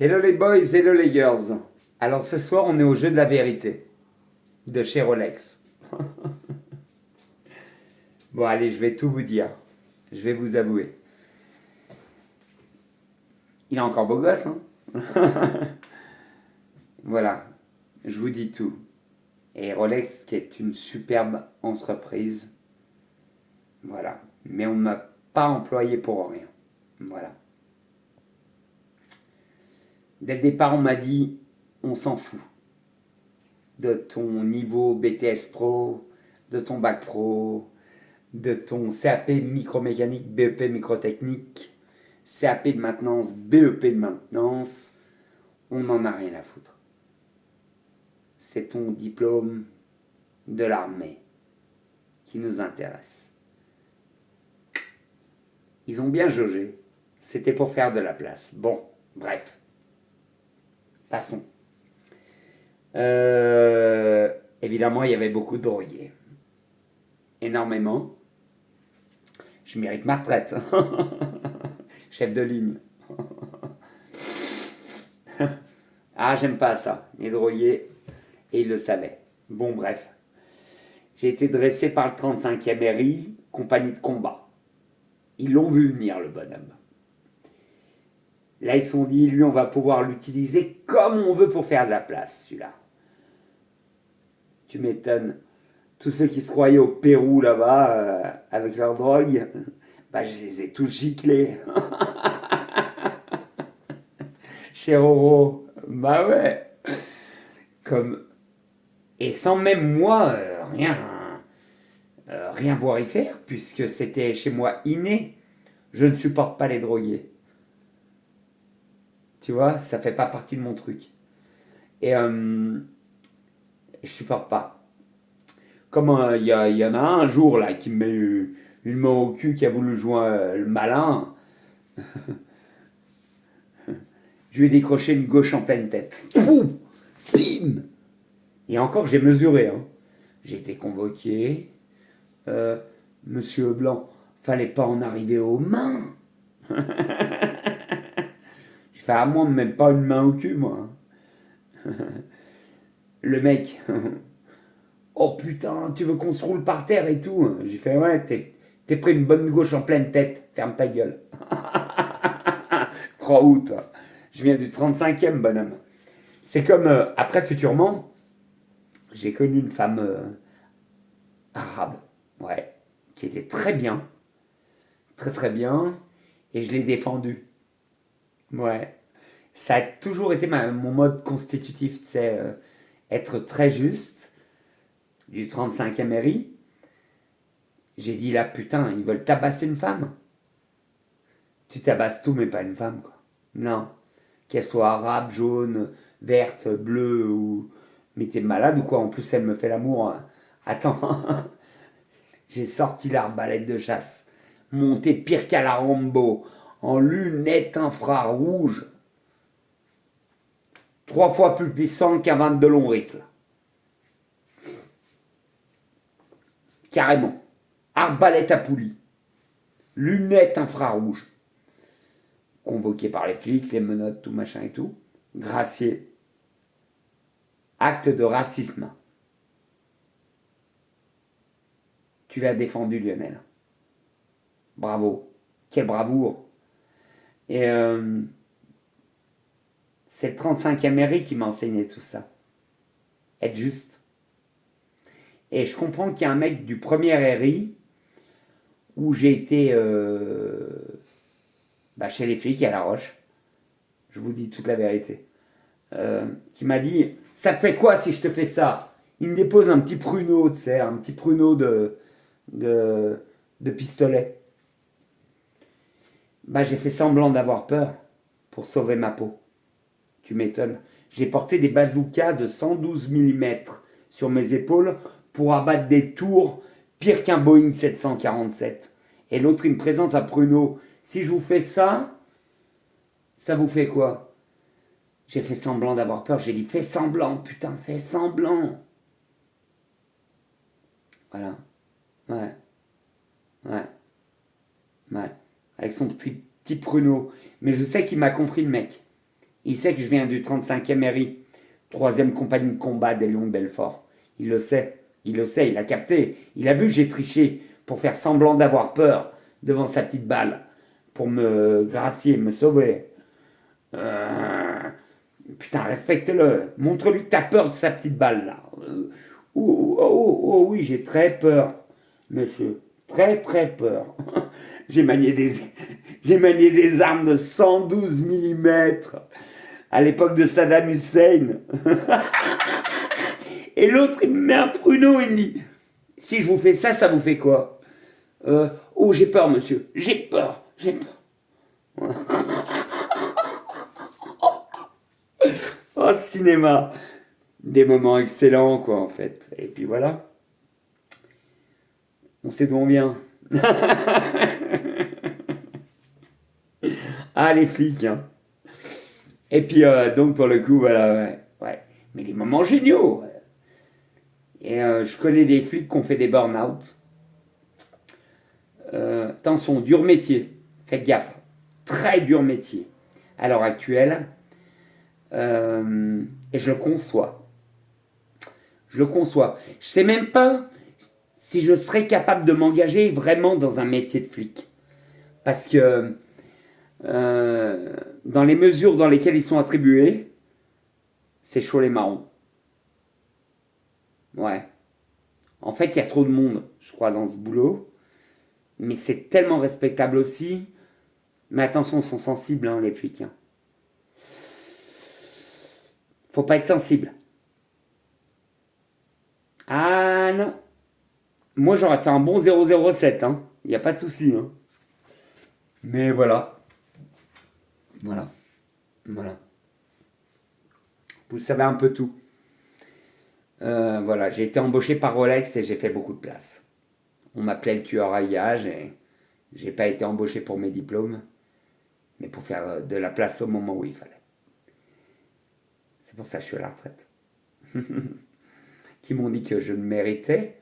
Hello les boys, hello les girls. Alors ce soir on est au jeu de la vérité de chez Rolex. Bon allez, je vais tout vous dire. Je vais vous avouer. Il est encore beau gosse, hein. Voilà, je vous dis tout. Et Rolex qui est une superbe entreprise. Voilà, mais on ne m'a pas employé pour rien. Voilà. Dès le départ on m'a dit on s'en fout de ton niveau BTS Pro, de ton bac pro, de ton CAP micromécanique, BEP microtechnique, CAP de maintenance, BEP de maintenance, on n'en a rien à foutre. C'est ton diplôme de l'armée qui nous intéresse. Ils ont bien jaugé, c'était pour faire de la place. Bon, bref, passons. Évidemment, il y avait beaucoup de drogués. Énormément. Je mérite ma retraite. Chef de ligne. Ah, j'aime pas ça. Les drogués, et ils le savaient. Bon, bref. J'ai été dressé par le 35e RI, compagnie de combat. Ils l'ont vu venir, le bonhomme. Là, ils se sont dit, lui, on va pouvoir l'utiliser comme on veut pour faire de la place, celui-là. Tu m'étonnes. Tous ceux qui se croyaient au Pérou, là-bas, avec leur drogue, bah, je les ai tous giclés. Chez Roro. Bah ouais. Comme... Et sans même moi, rien voir y faire, puisque c'était chez moi inné. Je ne supporte pas les drogués. Tu vois, ça fait pas partie de mon truc. Et je supporte pas. Comme il y en a un jour là qui me met une main au cul, qui a voulu jouer le malin. Je lui ai décroché une gauche en pleine tête. Poum, bim. Et encore, j'ai mesuré. Hein. J'ai été convoqué. Monsieur Blanc, fallait pas en arriver aux mains. Je fais à moi, même pas une main au cul, moi. Le mec, oh putain, tu veux qu'on se roule par terre et tout. J'ai fait, ouais, t'es pris une bonne gauche en pleine tête. Ferme ta gueule. Crois où, toi? Je viens du 35e, bonhomme. C'est comme, après, futurement, j'ai connu une femme arabe, ouais, qui était très bien, très très bien, et je l'ai défendue. Ouais. Ça a toujours été mon mode constitutif, tu sais, être très juste, du 35e RI. J'ai dit là, putain, ils veulent tabasser une femme. Tu tabasses tout, mais pas une femme, quoi. Non. Qu'elle soit arabe, jaune, verte, bleue, ou... Mais t'es malade ou quoi? En plus, elle me fait l'amour. Attends. J'ai sorti l'arbalète de chasse. Monté pire qu'à la Rambo. En lunettes infrarouges. 3 fois plus puissant qu'un 22 long rifle. Carrément. Arbalète à poulie. Lunettes infrarouges. Convoqué par les flics, les menottes, tout machin et tout. Gracié. Acte de racisme. Tu l'as défendu, Lionel. Bravo. Quelle bravoure. Et c'est le 35e RI qui m'a enseigné tout ça. Être juste. Et je comprends qu'il y a un mec du premier RI où j'ai été chez les flics à La Roche. Je vous dis toute la vérité. Qui m'a dit, ça te fait quoi si je te fais ça? Il me dépose un petit pruneau, tu sais, un petit pruneau de pistolet. Bah, j'ai fait semblant d'avoir peur pour sauver ma peau. Tu m'étonnes. J'ai porté des bazookas de 112 mm sur mes épaules pour abattre des tours pire qu'un Boeing 747. Et l'autre, il me présente un pruneau. Si je vous fais ça, ça vous fait quoi? J'ai fait semblant d'avoir peur. J'ai dit, fais semblant, putain, fais semblant. Voilà. Ouais. Ouais. Ouais. Avec son petit pruneau. Mais je sais qu'il m'a compris, le mec. Il sait que je viens du 35e RI, 3e compagnie de combat des Lions de Belfort. Il le sait, il a capté. Il a vu que j'ai triché pour faire semblant d'avoir peur devant sa petite balle, pour me gracier, me sauver. Euh, Putain, respecte-le. Montre-lui que t'as peur de sa petite balle, là. Oui, j'ai très peur, monsieur. Très, très peur. J'ai manié des, j'ai manié des armes de 112 millimètres à l'époque de Saddam Hussein. Et l'autre, il me met un pruneau, il me dit, si je vous fais ça, ça vous fait quoi? Oh, j'ai peur, monsieur. J'ai peur. J'ai peur. Oh, cinéma. Des moments excellents, quoi, en fait. Et puis voilà. On sait d'où on vient. Ah, les flics, hein. Et puis, donc, pour le coup, voilà, ouais. Ouais. Mais des moments géniaux. Et je connais des flics qui ont fait des burn-out. Attention, dur métier. Faites gaffe. Très dur métier. À l'heure actuelle. Et je le conçois. Je le conçois. Je sais même pas si je serais capable de m'engager vraiment dans un métier de flic. Parce que dans les mesures dans lesquelles ils sont attribués, c'est chaud les marrons. Ouais. En fait, il y a trop de monde, je crois, dans ce boulot. Mais c'est tellement respectable aussi. Mais attention, ils sont sensibles, hein, les flics. Hein. Faut pas être sensible. Ah non. Moi, j'aurais fait un bon 007, hein. Il n'y a pas de souci, hein. Mais voilà. Voilà. Voilà. Vous savez un peu tout. Voilà, j'ai été embauché par Rolex et j'ai fait beaucoup de place. On m'appelait le tueur à gages et j'ai pas été embauché pour mes diplômes, mais pour faire de la place au moment où il fallait. C'est pour ça que je suis à la retraite. Qui m'ont dit que je le méritais.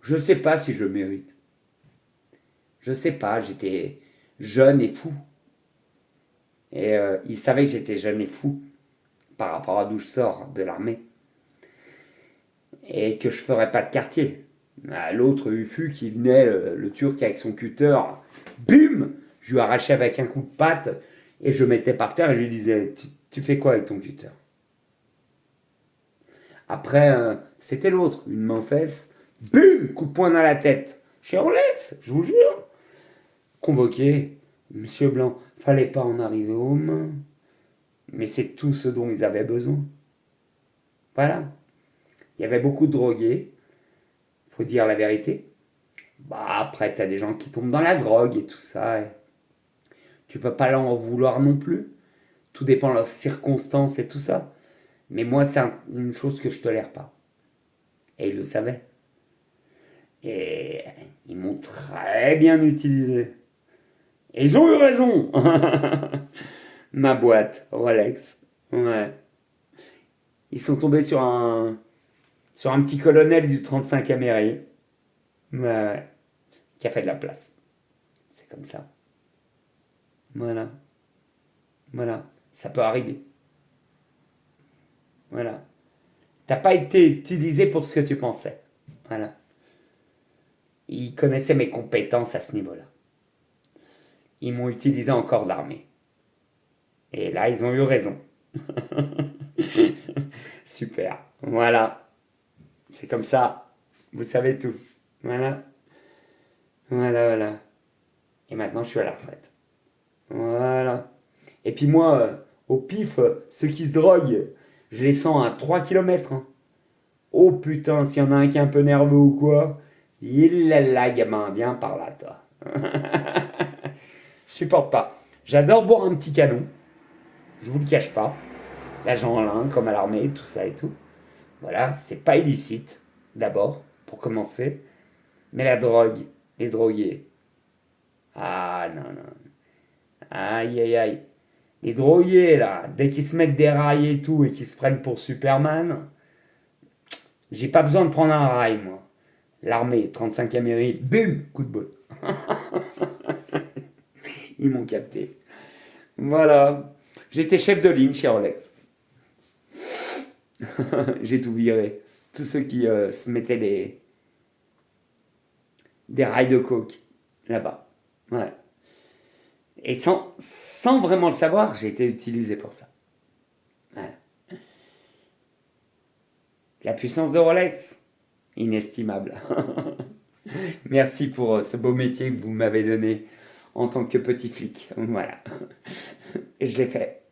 Je sais pas si je le mérite. Je sais pas, j'étais jeune et fou. Et ils savaient que j'étais jeune et fou par rapport à d'où je sors de l'armée. Et que je ferais pas de quartier. L'autre UFU qui venait, le Turc avec son cutter, bum, je lui arrachais avec un coup de patte et je mettais par terre et je lui disais, tu fais quoi avec ton cutter? Après, c'était l'autre, une main aux fesses, bum, coup de poing dans la tête. Chez Rolex, je vous jure. Convoqué, Monsieur Blanc, fallait pas en arriver aux mains. Mais c'est tout ce dont ils avaient besoin. Voilà. Il y avait beaucoup de drogués, faut dire la vérité. Bah après, t'as des gens qui tombent dans la drogue et tout ça. Et tu peux pas leur en vouloir non plus. Tout dépend de leurs circonstances et tout ça. Mais moi, c'est une chose que je tolère pas. Et ils le savaient. Et ils m'ont très bien utilisé. Et ils ont eu raison. Ma boîte, Rolex. Ouais. Ils sont tombés sur un petit colonel du 35e RI. Ouais. Qui a fait de la place. C'est comme ça. Voilà. Voilà. Ça peut arriver. Voilà. T'as pas été utilisé pour ce que tu pensais. Voilà. Ils connaissaient mes compétences à ce niveau-là. Ils m'ont utilisé en corps d'armée. Et là, ils ont eu raison. Super. Voilà. C'est comme ça. Vous savez tout. Voilà. Voilà, voilà. Et maintenant, je suis à la retraite. Voilà. Et puis moi, au pif, ceux qui se droguent, je les sens à 3 km. Hein. Oh putain, s'il y en a un qui est un peu nerveux ou quoi, il est là, gamin, viens par là, toi. Je supporte pas. J'adore boire un petit canon. Je vous le cache pas. L'agent Alain, comme à l'armée, tout ça et tout. Voilà, c'est pas illicite, d'abord, pour commencer. Mais la drogue, les drogués. Ah non, non. Aïe, aïe, aïe. Les drogués, là, dès qu'ils se mettent des rails et tout et qu'ils se prennent pour Superman, j'ai pas besoin de prendre un rail, moi. L'armée, 35e RI, bim, coup de bol. Ils m'ont capté. Voilà. J'étais chef de ligne chez Rolex. J'ai tout viré. Tous ceux qui se mettaient des rails de coke là-bas. Ouais. Et sans vraiment le savoir, j'ai été utilisé pour ça. Voilà. La puissance de Rolex, inestimable. Merci pour ce beau métier que vous m'avez donné en tant que petit flic. Voilà. Et je l'ai fait.